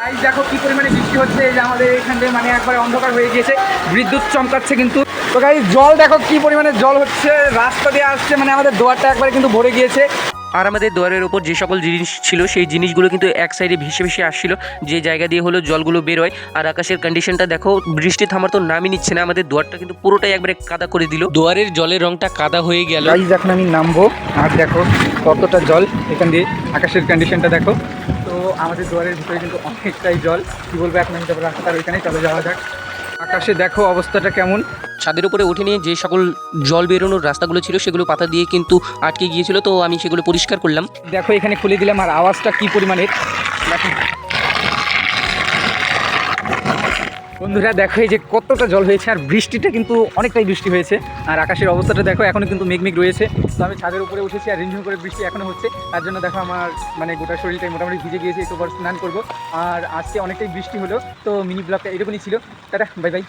Guys দেখো কি পরিমাণে বৃষ্টি হচ্ছে, এই যে আমাদের এখান থেকে মানে একবারে অন্ধকার হয়ে গিয়েছে, বিদ্যুৎ চমকাচ্ছে কিন্তু। তো গাইস জল দেখো কি পরিমাণে জল হচ্ছে, রাস্তা দিয়ে আসছে, মানে আমাদের দুয়ারটা একবারে কিন্তু ভরে গিয়েছে। আর আমাদের দুয়ারের ওপর যে সকল জিনিস ছিল সেই জিনিসগুলো কিন্তু এক সাইডে ভেসে ভেসে আসছিল, যে জায়গা দিয়ে হলো জলগুলো বের হয়। আর আকাশের কন্ডিশনটা দেখো, বৃষ্টি থামার তো নামই নিচ্ছে না, আমাদের দুয়ারটা কিন্তু পুরোটাই একবারে কাদা করে দিল। দুয়ারের জলের রংটা কাদা হয়ে গেল। গাইস এখন আমি নামবো, আর দেখো কতটা জল এখান দিয়ে, আকাশের কন্ডিশনটা দেখো। তো আমাদের দুয়ারের ভিতরে কিন্তু অনেকটাই জল, কি বলবো, এখন আমি যাবো রাস্তার ওইখানে, চলে যাওয়া যাক। আকাশে দেখো অবস্থাটা কেমন। ছাদের উপরে উঠে নিয়ে যে সকল জল বেরোনোর রাস্তাগুলো ছিল সেগুলো পাতা দিয়ে কিন্তু আটকে গিয়েছিল, তো আমি সেগুলো পরিষ্কার করলাম। দেখো এখানে খুলে দিলাম, আর আওয়াজটা কি পরিমাণের দেখো। বন্ধুরা দেখো এই যে কতটা জল হয়েছে, আর বৃষ্টিটা কিন্তু অনেকটাই বৃষ্টি হয়েছে, আর আকাশের অবস্থাটা দেখো এখনও কিন্তু মেঘমেঘ রয়েছে। তো আমি ছাদের উপরে উঠেছি, আর রিমঝিম করে বৃষ্টি এখনও হচ্ছে, তার জন্য দেখো আমার মানে গোটা শরীরটাই মোটামুটি ভিজে গিয়েছে, একটু পর স্নান করবো। আর আজকে অনেকটাই বৃষ্টি হলো, তো মিনি ব্লগটা এরকমই ছিল। Tata, bye bye.